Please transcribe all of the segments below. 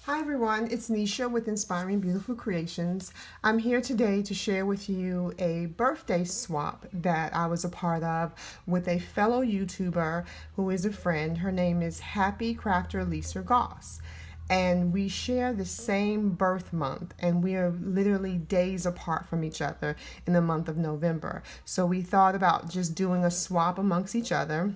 Hi everyone, it's Nisha with Inspiring Beautiful Creations. I'm here today to share with you a birthday swap that I was a part of with a fellow YouTuber who is a friend. Her name is Happy Crafter Lisa Goss. And we share the same birth month, and we are literally days apart from each other in the month of November. So we thought about just doing a swap amongst each other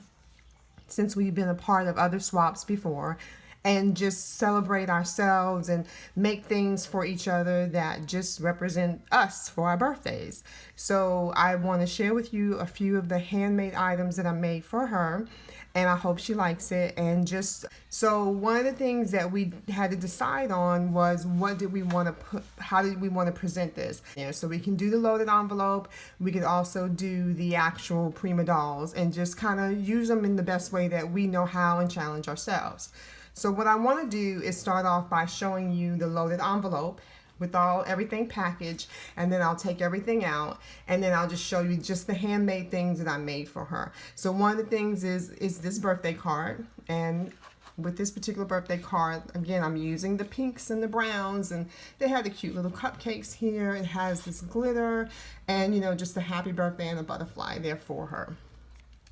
since we've been a part of other swaps before, and just celebrate ourselves and make things for each other that just represent us for our birthdays. So I want to share with you a few of the handmade items that I made for her, and I hope she likes it. And just so one of the things that we had to decide on was what did we want to put, how did we want to present this? So we can do the loaded envelope, we could also do the actual prima dolls and just kind of use them in the best way that we know how and challenge ourselves. So what I want to do is start off by showing you the loaded envelope with everything packaged, and then I'll take everything out, and then I'll just show you just the handmade things that I made for her. So one of the things is this birthday card, and with this particular birthday card, again, I'm using the pinks and the browns, and they have the cute little cupcakes here. It has this glitter and just a happy birthday and a butterfly there for her.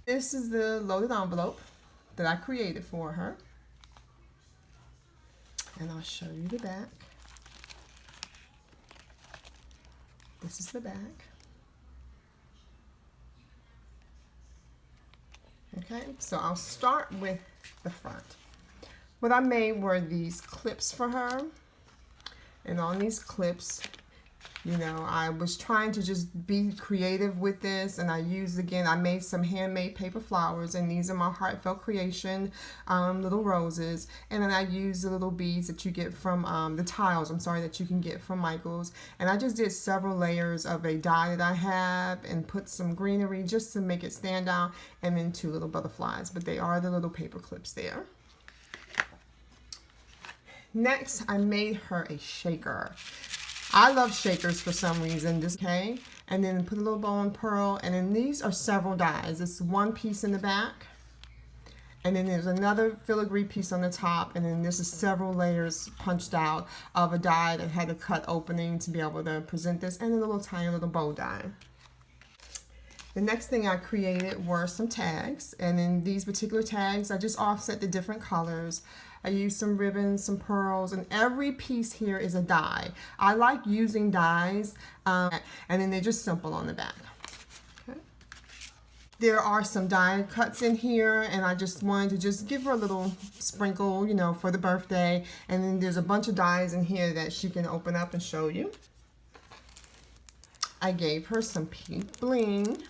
This is the loaded envelope that I created for her. And I'll show you the back. This is the back. Okay, so I'll start with the front. What I made were these clips for her. And on these clips, I was trying to just be creative with this, and I made some handmade paper flowers, and these are my heartfelt creation little roses. And then I used the little beads that you get from the tiles, that you can get from Michael's. And I just did several layers of a dye that I have and put some greenery just to make it stand out, and then two little butterflies, but they are the little paper clips there. Next, I made her a shaker. I love shakers for some reason. Okay, and then put a little bow and pearl, and then these are several dies. It's one piece in the back, and then there's another filigree piece on the top, and then this is several layers punched out of a die that had a cut opening to be able to present this, and a little tiny little bow die. The next thing I created were some tags, and in these particular tags, I just offset the different colors. I used some ribbons, some pearls, and every piece here is a die. I like using dies, and then they're just simple on the back. Okay. There are some die cuts in here, and I just wanted to just give her a little sprinkle, for the birthday. And then there's a bunch of dies in here that she can open up and show you. I gave her some pink bling.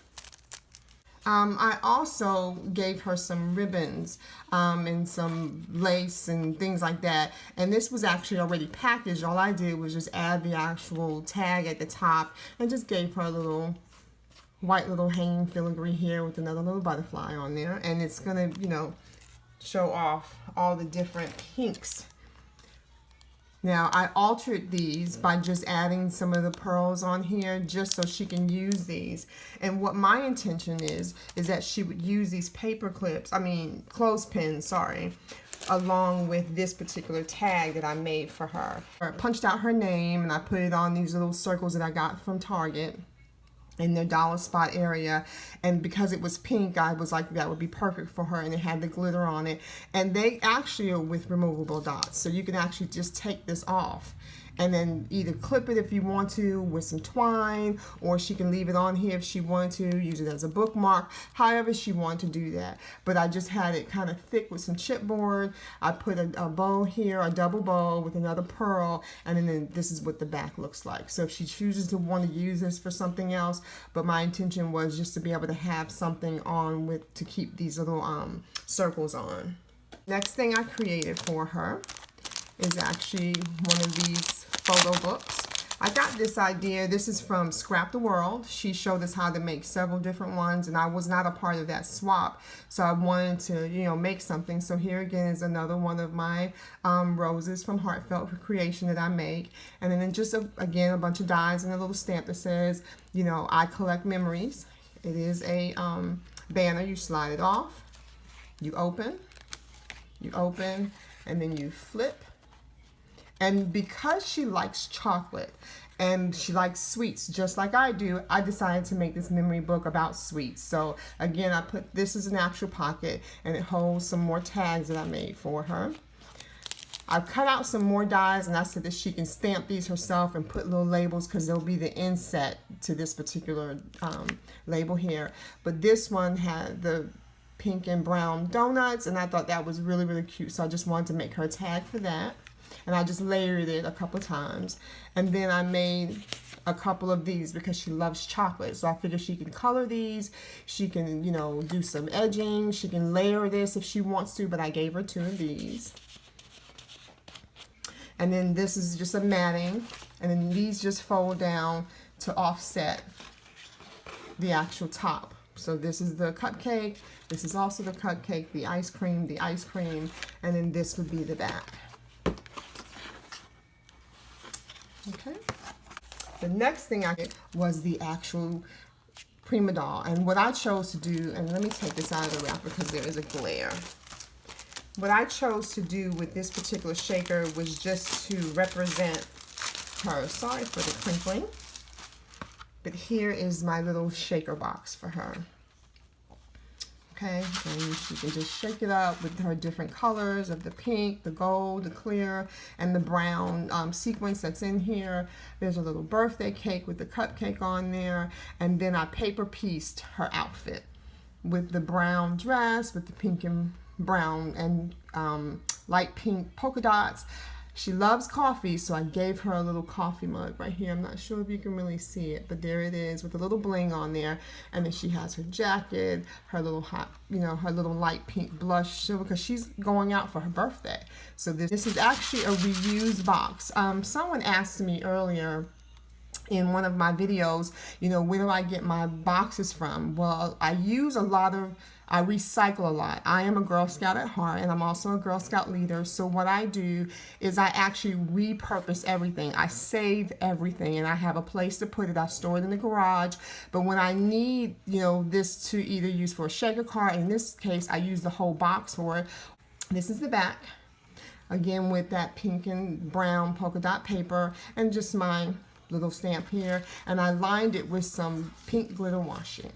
I also gave her some ribbons and some lace and things like that. And this was actually already packaged. All I did was just add the actual tag at the top and just gave her a little white little hanging filigree here with another little butterfly on there. And it's going to, show off all the different pinks. Now, I altered these by just adding some of the pearls on here just so she can use these. And what my intention is that she would use these clothespins, along with this particular tag that I made for her. I punched out her name, and I put it on these little circles that I got from Target in the dollar spot area, and because it was pink, I was like, that would be perfect for her, and it had the glitter on it. And they actually are with removable dots, so you can actually just take this off and then either clip it if you want to with some twine, or she can leave it on here if she wanted to, use it as a bookmark, however she wanted to do that. But I just had it kind of thick with some chipboard. I put a bow here, a double bow with another pearl, and then this is what the back looks like. So if she chooses to want to use this for something else, but my intention was just to be able to have something on to keep these little circles on. Next thing I created for her is actually one of these photo books. I got this idea. This is from Scrap the World. She showed us how to make several different ones, and I was not a part of that swap, so I wanted to, make something. So here again is another one of my roses from Heartfelt Creation that I make, and then just again a bunch of dies and a little stamp that says, I collect memories. It is a banner. You slide it off, you open, and then you flip. And because she likes chocolate and she likes sweets just like I do, I decided to make this memory book about sweets. So again, I put this as an actual pocket, and it holds some more tags that I made for her. I've cut out some more dies, and I said that she can stamp these herself and put little labels because they'll be the inset to this particular label here. But this one had the pink and brown donuts, and I thought that was really, really cute. So I just wanted to make her a tag for that. And I just layered it a couple times. And then I made a couple of these because she loves chocolate. So I figured she can color these. She can, you know, do some edging. She can layer this if she wants to, but I gave her 2 of these. And then this is just a matting. And then these just fold down to offset the actual top. So this is the cupcake. This is also the cupcake, the ice cream, and then this would be the back. Okay. The next thing I did was the actual Prima doll. And what I chose to do, and let me take this out of the wrapper because there is a glare. What I chose to do with this particular shaker was just to represent her. Sorry for the crinkling. But here is my little shaker box for her. Okay, and she can just shake it up with her different colors of the pink, the gold, the clear, and the brown sequence that's in here. There's a little birthday cake with the cupcake on there, and then I paper pieced her outfit with the brown dress with the pink and brown and light pink polka dots. She loves coffee, so I gave her a little coffee mug right here. I'm not sure if you can really see it, but there it is with a little bling on there. And then she has her jacket, her little hot, you know, her little light pink blush because she's going out for her birthday. So this is actually a reused box. Someone asked me earlier in one of my videos, you know, where do I get my boxes from? Well, I recycle a lot. I am a Girl Scout at heart, and I'm also a Girl Scout leader. So what I do is I actually repurpose everything. I save everything, and I have a place to put it. I store it in the garage. But when I need, you know, this to either use for a shaker card, in this case, I use the whole box for it. This is the back. Again, with that pink and brown polka dot paper, and just my little stamp here, and I lined it with some pink glitter washing.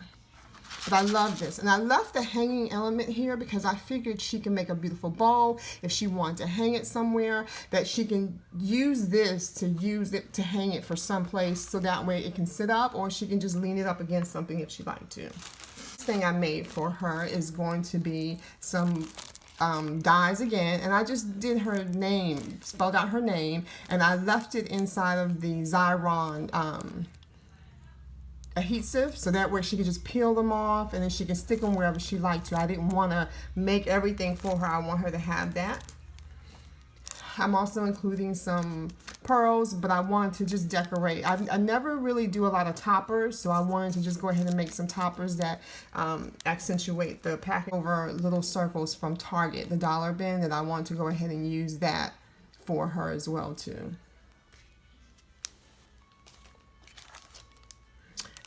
But I love this, and I left the hanging element here because I figured she can make a beautiful bow if she wanted to hang it somewhere, that she can use this to hang it for someplace so that way it can sit up, or she can just lean it up against something if she'd like to. This thing I made for her is going to be some dies again, and I just did her name, spelled out her name, and I left it inside of the Xyron adhesive, so that way she could just peel them off and then she can stick them wherever she liked to. I didn't want to make everything for her. I want her to have that. I'm also including some pearls, but I wanted to just decorate. I never really do a lot of toppers, so I wanted to just go ahead and make some toppers that accentuate the package over little circles from Target, the dollar bin, and I want to go ahead and use that for her as well too.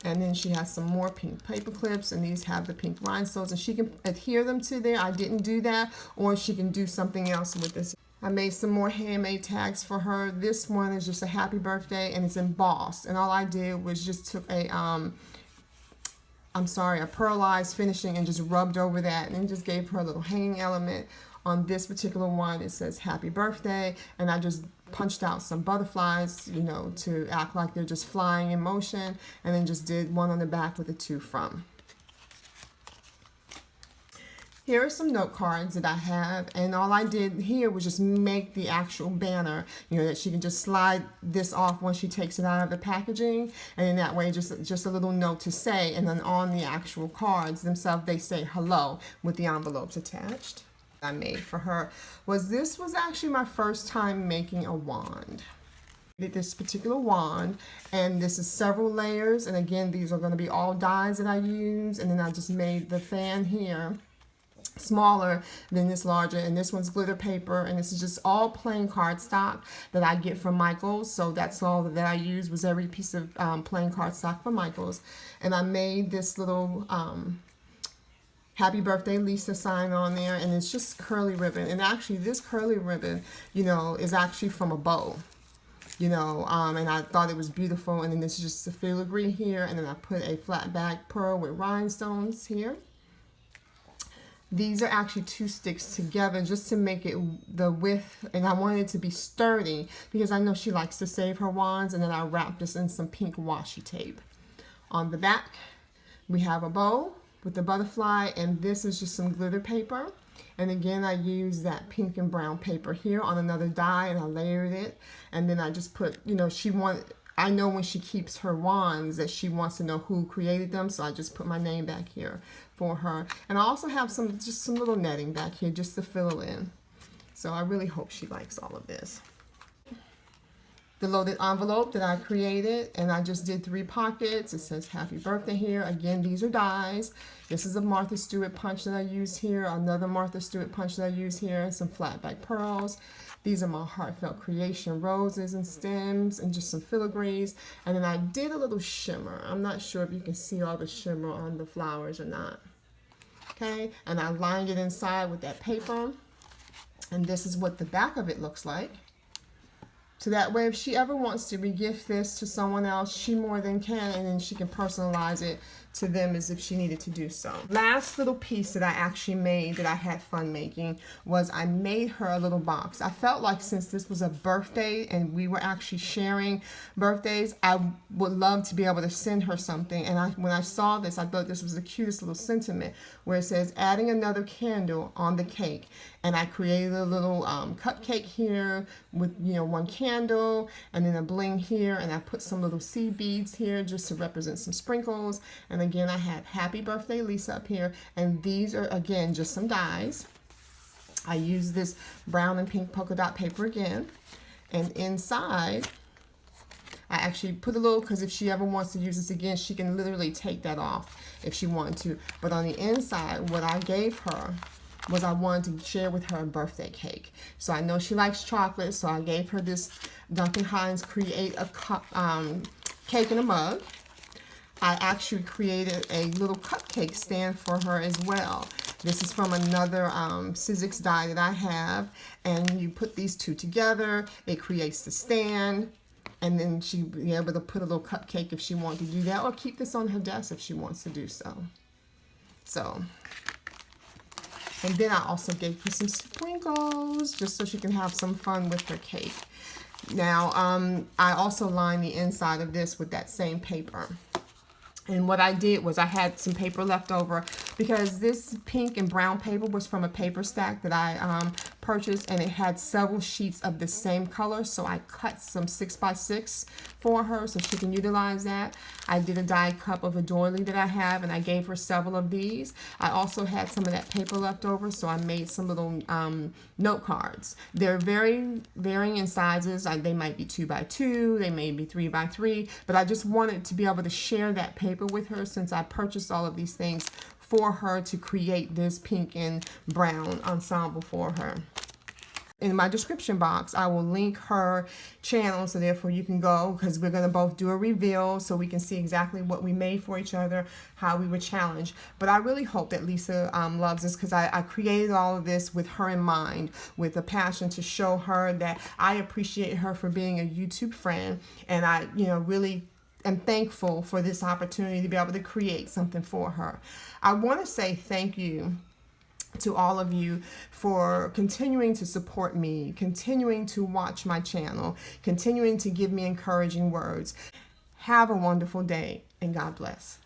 And then she has some more pink paper clips, and these have the pink rhinestones, and she can adhere them to there. I didn't do that, or she can do something else with this. I made some more handmade tags for her. This one is just a happy birthday, and it's embossed. And all I did was just took a pearlized finishing and just rubbed over that, and then just gave her a little hanging element. On this particular one, it says happy birthday, and I just punched out some butterflies, you know, to act like they're just flying in motion, and then just did one on the back with the 2 from. Here are some note cards that I have, and all I did here was just make the actual banner, you know, that she can just slide this off once she takes it out of the packaging, and in that way just a little note to say, and then on the actual cards themselves they say hello with the envelopes attached. I made for her was actually my first time making a wand. I did this particular wand, and this is several layers, and again these are going to be all dies that I use, and then I just made the fan here smaller than this larger, and this one's glitter paper, and this is just all plain cardstock that I get from Michael's. So that's all that I used, was every piece of plain cardstock from Michael's. And I made this little Happy birthday, Lisa sign on there, and it's just curly ribbon. And actually, this curly ribbon, you know, is actually from a bow, you know, and I thought it was beautiful. And then this is just a filigree here, and then I put a flat back pearl with rhinestones here. These are actually 2 sticks together just to make it the width, and I wanted it to be sturdy because I know she likes to save her wands. And then I wrapped this in some pink washi tape. On the back, we have a bow with the butterfly, and this is just some glitter paper. And again, I used that pink and brown paper here on another die, and I layered it. And then I just put, you know, I know when she keeps her wands that she wants to know who created them, so I just put my name back here for her. And I also have just some little netting back here just to fill in. So I really hope she likes all of this. The loaded envelope that I created, and I just did 3 pockets. It says happy birthday here. Again, these are dies. This is a Martha Stewart punch that I used here, another Martha Stewart punch that I used here, and some flat back pearls. These are my heartfelt creation roses and stems and just some filigrees. And then I did a little shimmer. I'm not sure if you can see all the shimmer on the flowers or not. Okay, and I lined it inside with that paper. And this is what the back of it looks like. So that way, if she ever wants to regift this to someone else, she more than can, and then she can personalize it to them as if she needed to do so. Last little piece that I actually made that I had fun making was I made her a little box. I felt like since this was a birthday and we were actually sharing birthdays, I would love to be able to send her something. And when I saw this, I thought this was the cutest little sentiment where it says adding another candle on the cake. And I created a little cupcake here with, you know, 1 candle and then a bling here, and I put some little seed beads here just to represent some sprinkles. And again, I have happy birthday Lisa up here, and these are again just some dies. I use this brown and pink polka dot paper again, and inside I actually put a little, because if she ever wants to use this again, she can literally take that off if she wanted to. But on the inside, what I gave her was I wanted to share with her a birthday cake. So I know she likes chocolate, so I gave her this Duncan Hines Create a Cup cake in a mug. I actually created a little cupcake stand for her as well. This is from another Sizzix die that I have, and you put these 2 together, it creates the stand, and then she'd be able to put a little cupcake if she wanted to do that, or keep this on her desk if she wants to do so. And then I also gave her some sprinkles just so she can have some fun with her cake. Now, I also lined the inside of this with that same paper. And what I did was I had some paper left over because this pink and brown paper was from a paper stack that I purchased, and it had several sheets of the same color. So I cut some 6x6 for her so she can utilize that. I did a die cup of a doily that I have, and I gave her several of these. I also had some of that paper left over, so I made some little note cards. They're very varying in sizes. They might be 2x2, they may be 3x3, but I just wanted to be able to share that paper with her since I purchased all of these things for her to create this pink and brown ensemble for her. In my description box, I will link her channel, so therefore you can go, because we're going to both do a reveal so we can see exactly what we made for each other, how we were challenged. But I really hope that Lisa loves this, because I created all of this with her in mind, with a passion to show her that I appreciate her for being a YouTube friend, and I, really am thankful for this opportunity to be able to create something for her. I want to say thank you to all of you for continuing to support me, continuing to watch my channel, continuing to give me encouraging words. Have a wonderful day, and God bless.